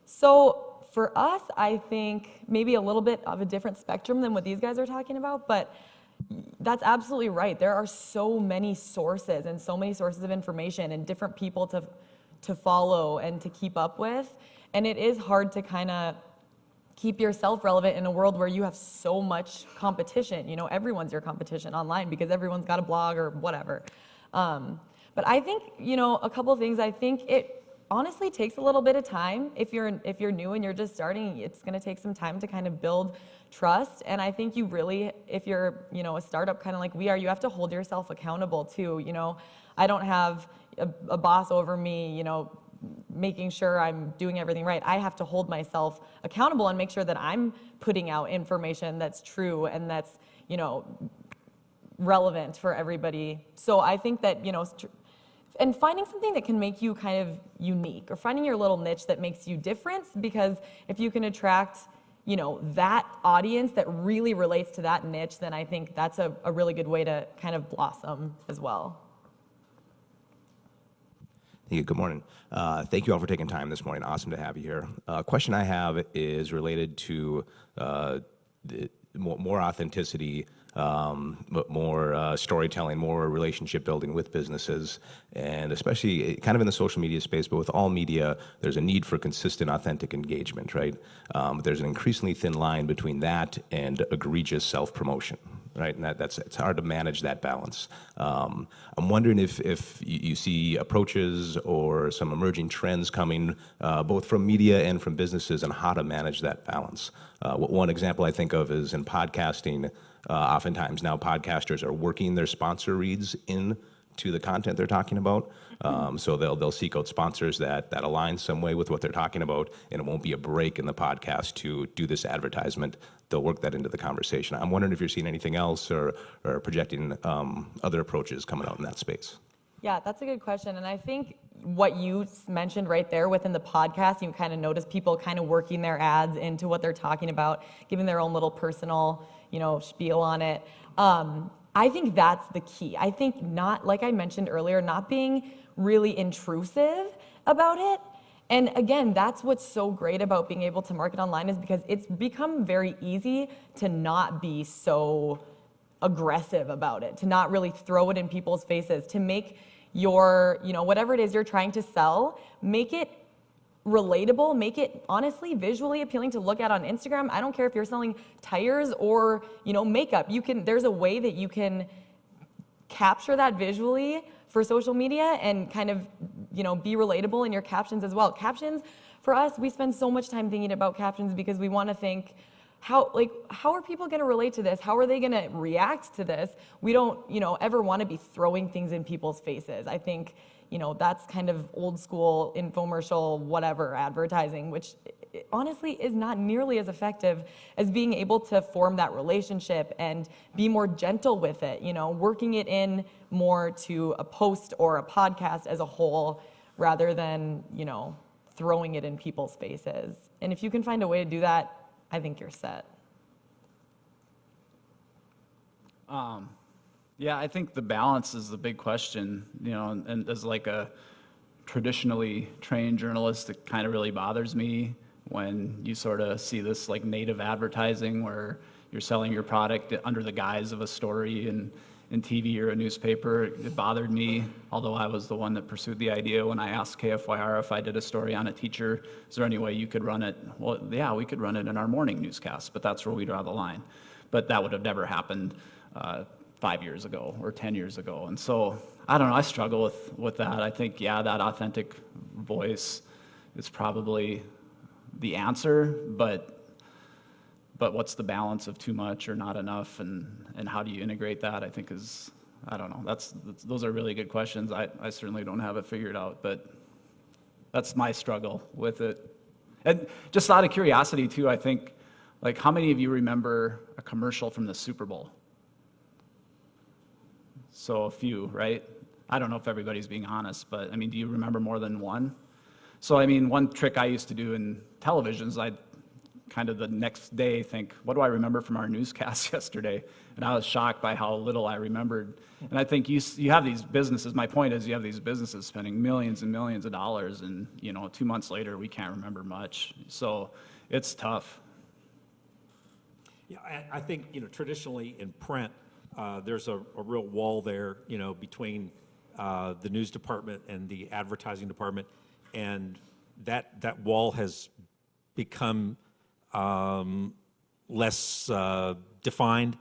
So for us, I think maybe a little bit of a different spectrum than what these guys are talking about, but that's absolutely right. There are so many sources and so many sources of information and different people to follow and to keep up with. And it is hard to kind of keep yourself relevant in a world where you have so much competition. Everyone's your competition online because everyone's got a blog or whatever. But I think, a couple of things. I think it honestly takes a little bit of time. If you're new and you're just starting, it's going to take some time to kind of build trust. And I think you really, if you're, a startup kind of like we are, you have to hold yourself accountable too. I don't have a boss over me, making sure I'm doing everything right. I have to hold myself accountable and make sure that I'm putting out information that's true and that's, relevant for everybody. So I think that, and finding something that can make you kind of unique, or finding your little niche that makes you different, because if you can attract, that audience that really relates to that niche, then I think that's a really good way to kind of blossom as well. Thank you. Good morning. Thank you all for taking time this morning. Awesome to have you here. Question I have is related to more authenticity, more storytelling, more relationship building with businesses, and especially kind of in the social media space, but with all media, there's a need for consistent, authentic engagement, right? There's an increasingly thin line between that and egregious self-promotion, right? And it's hard to manage that balance. I'm wondering if you see approaches or some emerging trends coming both from media and from businesses on how to manage that balance. One example I think of is in podcasting. Oftentimes now podcasters are working their sponsor reads into the content they're talking about. So they'll seek out sponsors that align some way with what they're talking about, and it won't be a break in the podcast to do this advertisement. They'll work that into the conversation. I'm wondering if you're seeing anything else or projecting other approaches coming out in that space. Yeah, that's a good question. And I think what you mentioned right there within the podcast, you kind of notice people kind of working their ads into what they're talking about, giving their own little personal, spiel on it. I think that's the key. I think not, like I mentioned earlier, not being really intrusive about it. And again, that's what's so great about being able to market online, is because it's become very easy to not be so aggressive about it, to not really throw it in people's faces, to make your, whatever it is you're trying to sell, make it relatable, make it honestly visually appealing to look at on Instagram. I don't care if you're selling tires or, makeup. There's a way that you can capture that visually for social media and kind of, be relatable in your captions as well. Captions, for us, we spend so much time thinking about captions because we want to think, how are people going to relate to this? How are they going to react to this? We don't, ever want to be throwing things in people's faces. I think, that's kind of old school infomercial, whatever, advertising, which honestly is not nearly as effective as being able to form that relationship and be more gentle with it, working it in more to a post or a podcast as a whole rather than, throwing it in people's faces. And if you can find a way to do that, I think you're set. Yeah, I think the balance is the big question, and as like a traditionally trained journalist, it kind of really bothers me when you sort of see this like native advertising where you're selling your product under the guise of a story in TV or a newspaper. It bothered me, although I was the one that pursued the idea when I asked KFYR if I did a story on a teacher, is there any way you could run it? Well, yeah, we could run it in our morning newscast, but that's where we draw the line. But that would have never happened 5 years ago or 10 years ago. And so, I don't know, I struggle with that. I think, yeah, that authentic voice is probably the answer, but what's the balance of too much or not enough, and how do you integrate that, I think is, I don't know, those are really good questions. I certainly don't have it figured out, but that's my struggle with it. And just out of curiosity too, I think, like, how many of you remember a commercial from the Super Bowl? So a few, right? I don't know if everybody's being honest, but I mean, do you remember more than one? So I mean, one trick I used to do in television is I'd kind of the next day think, what do I remember from our newscast yesterday? And I was shocked by how little I remembered. And I think you have these businesses, my point is you have these businesses spending millions and millions of dollars, and 2 months later we can't remember much. So it's tough. Yeah, I think, traditionally in print, there's a real wall there, between the news department and the advertising department, and that wall has become less defined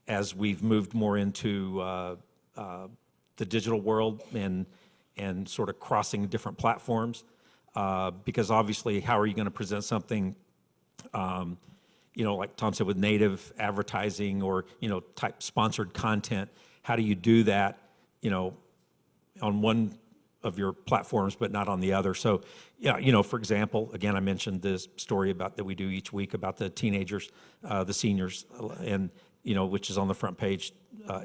as we've moved more into the digital world and sort of crossing different platforms. Because obviously, how are you going to present something, like Tom said, with native advertising or, type sponsored content? How do you do that, on one of your platforms, but not on the other? So, yeah, for example, again, I mentioned this story that we do each week about the teenagers, the seniors, and, which is on the front page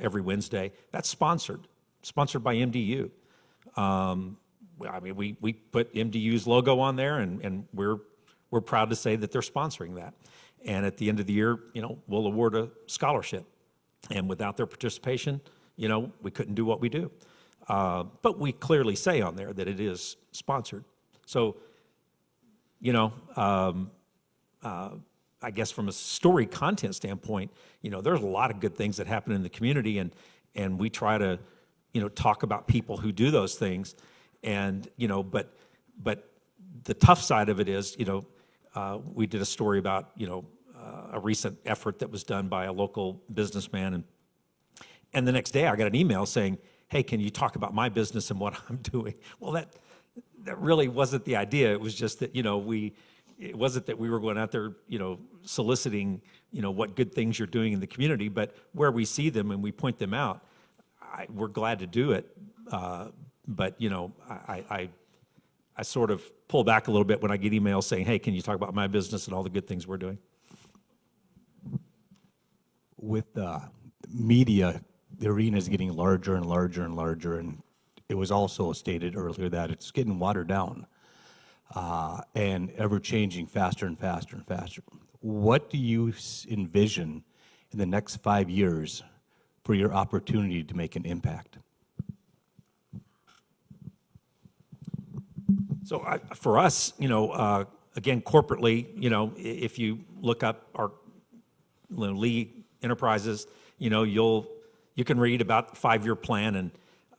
every Wednesday. That's sponsored by MDU. I mean, we put MDU's logo on there, and we're proud to say that they're sponsoring that. And at the end of the year, we'll award a scholarship. And without their participation, we couldn't do what we do. But we clearly say on there that it is sponsored. So, I guess from a story content standpoint, there's a lot of good things that happen in the community, and we try to, talk about people who do those things. And, but the tough side of it is, we did a story about, a recent effort that was done by a local businessman. And the next day I got an email saying, hey, can you talk about my business and what I'm doing? Well, that really wasn't the idea. It was just that, it wasn't that we were going out there, soliciting, what good things you're doing in the community, but where we see them and we point them out, we're glad to do it. But, I sort of pull back a little bit when I get emails saying, hey, can you talk about my business and all the good things we're doing? With media, the arena is getting larger and larger and larger, and it was also stated earlier that it's getting watered down and ever-changing faster and faster and faster. What do you envision in the next 5 years for your opportunity to make an impact? So for us, again, corporately, if you look up our Lee Enterprises, you can read about the 5-year plan, and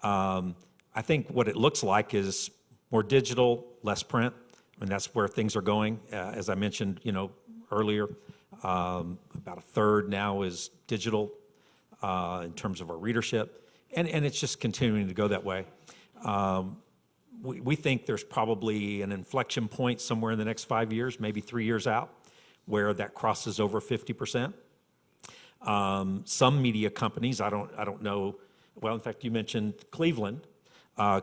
I think what it looks like is more digital, less print, and that's where things are going. As I mentioned, earlier, about a third now is digital in terms of our readership, and it's just continuing to go that way. We think there's probably an inflection point somewhere in the next 5 years, maybe 3 years out, where that crosses over 50%. Some media companies, I don't know. Well, in fact, you mentioned Cleveland.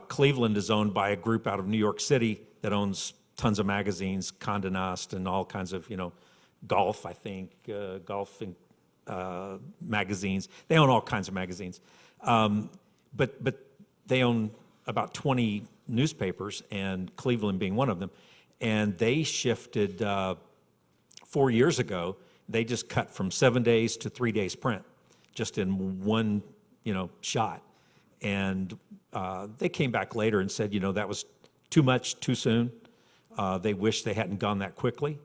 Cleveland is owned by a group out of New York City that owns tons of magazines, Condé Nast, and all kinds of, golf, I think, golf and magazines. They own all kinds of magazines, but they own about 20 newspapers, and Cleveland being one of them. And they shifted 4 years ago. They just cut from 7 days to 3 days print, just in one, shot. And they came back later and said, that was too much, too soon. They wish they hadn't gone that quickly.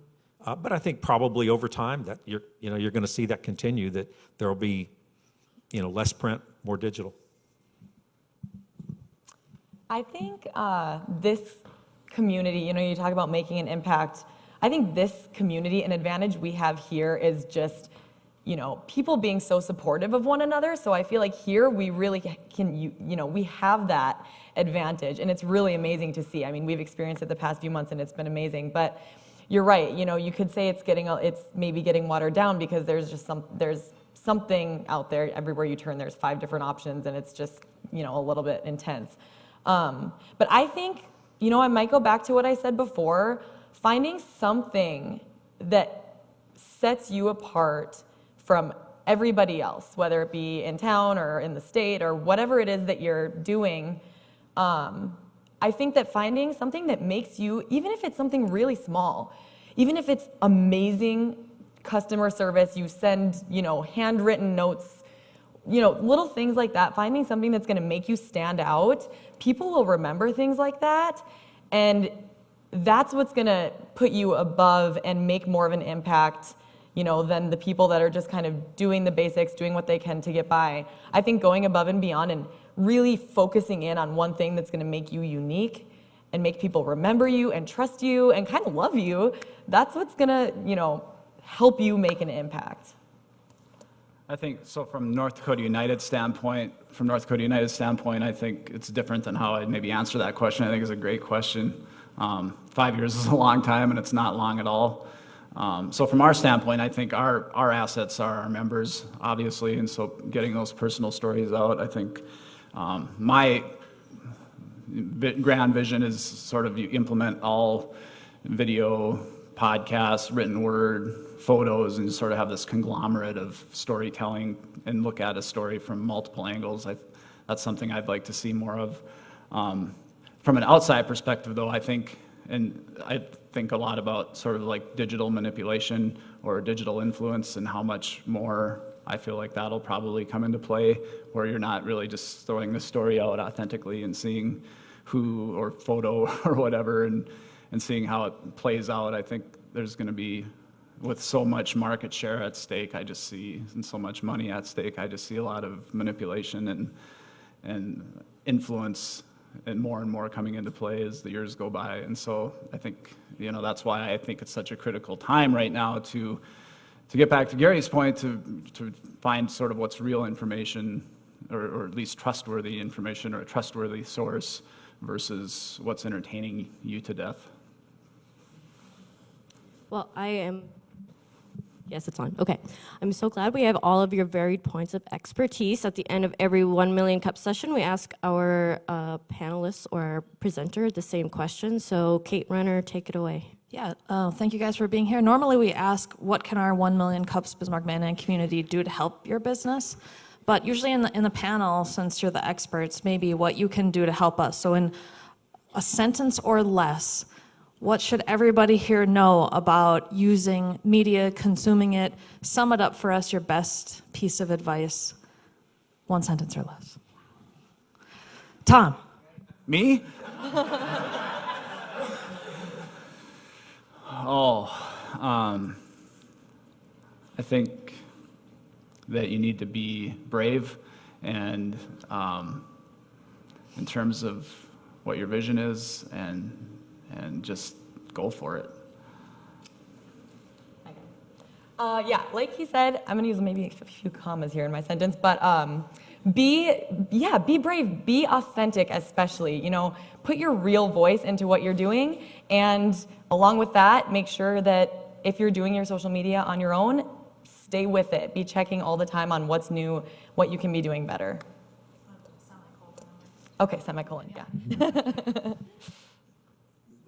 But I think probably over time that you're going to see that continue. That there will be, less print, more digital. I think this community, you talk about making an impact. I think this community, an advantage we have here is just, people being so supportive of one another. So I feel like here we really can, we have that advantage, and it's really amazing to see. I mean, we've experienced it the past few months, and it's been amazing. But you're right. You could say it's maybe getting watered down because there's just there's something out there. Everywhere you turn, there's 5 different options, and it's just, a little bit intense. But I think, I might go back to what I said before. Finding something that sets you apart from everybody else, whether it be in town or in the state or whatever it is that you're doing. I think that finding something that makes you, even if it's something really small, even if it's amazing customer service, you send, handwritten notes, little things like that, finding something that's going to make you stand out. People will remember things like that, and that's what's going to put you above and make more of an impact, than the people that are just kind of doing the basics, doing what they can to get by. I think going above and beyond and really focusing in on one thing that's going to make you unique and make people remember you and trust you and kind of love you, that's what's going to, help you make an impact. I think, so from North Dakota United standpoint, I think it's different than how I'd maybe answer that question. I think it's a great question. 5 years is a long time, and it's not long at all. So from our standpoint, I think our assets are our members, obviously, and so getting those personal stories out, I think my grand vision is sort of you implement all video, podcasts, written word, photos, and sort of have this conglomerate of storytelling and look at a story from multiple angles. That's something I'd like to see more of. From an outside perspective, though, I think a lot about sort of like digital manipulation or digital influence and how much more I feel like that'll probably come into play, where you're not really just throwing the story out authentically and seeing who or photo or whatever and seeing how it plays out. I think there's going to be, with so much market share at stake, and so much money at stake, I just see a lot of manipulation and influence and more coming into play as the years go by. And so I think, that's why I think it's such a critical time right now to get back to Gary's point, to find sort of what's real information, or at least trustworthy information or a trustworthy source versus what's entertaining you to death. Well, yes, it's on. Okay. I'm so glad we have all of your varied points of expertise. At the end of every 1 Million Cup session, we ask our panelists or our presenter the same question. So Kate Renner, take it away. Yeah, thank you guys for being here. Normally we ask, what can our 1 Million Cups Bismarck Mandan community do to help your business? But usually in the panel, since you're the experts, maybe what you can do to help us. So in a sentence or less, what should everybody here know about using media, consuming it? Sum it up for us, your best piece of advice. 1 sentence or less. Tom. Me? I think that you need to be brave, and in terms of what your vision is, and just go for it. Yeah, like he said, I'm gonna use maybe a few commas here in my sentence, but be brave, be authentic, especially, put your real voice into what you're doing, and along with that, make sure that if you're doing your social media on your own, stay with it. Be checking all the time on what's new, what you can be doing better. Okay, semicolon, yeah.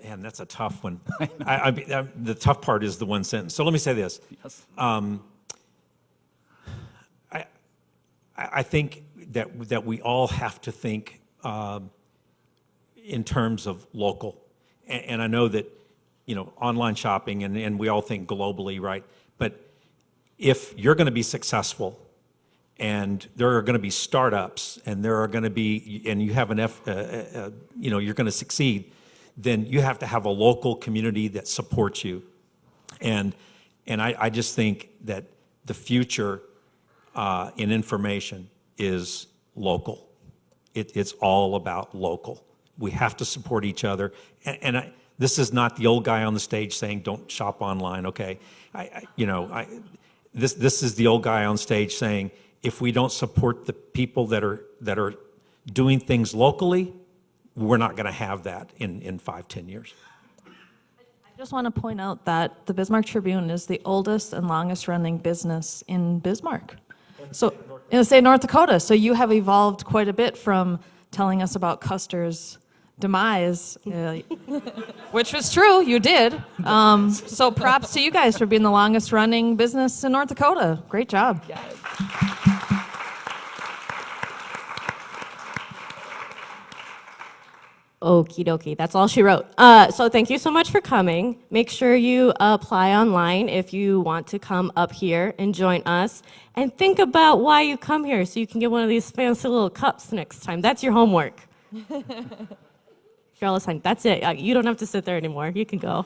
Man, that's a tough one. The tough part is the one sentence. So let me say this. Yes. I think that we all have to think in terms of local. And I know that, online shopping, and we all think globally, right? But if you're going to be successful, and there are going to be startups, and there are going to be, and you have you're going to succeed, then you have to have a local community that supports you. And I just think that the future in information is local. It's all about local. We have to support each other. This is not the old guy on the stage saying, don't shop online, okay? This is the old guy on stage saying, if we don't support the people that are doing things locally, we're not going to have that in 5-10 years. I just want to point out that the Bismarck Tribune is the oldest and longest running business in Bismarck. So in the state of North Dakota. So you have evolved quite a bit from telling us about Custer's demise, which was true, you did. So props to you guys for being the longest running business in North Dakota. Great job. Yes. Okie dokie, that's all she wrote. So thank you so much for coming. Make sure you apply online if you want to come up here and join us. And think about why you come here so you can get one of these fancy little cups next time. That's your homework. You're all assigned. That's it. You don't have to sit there anymore. You can go.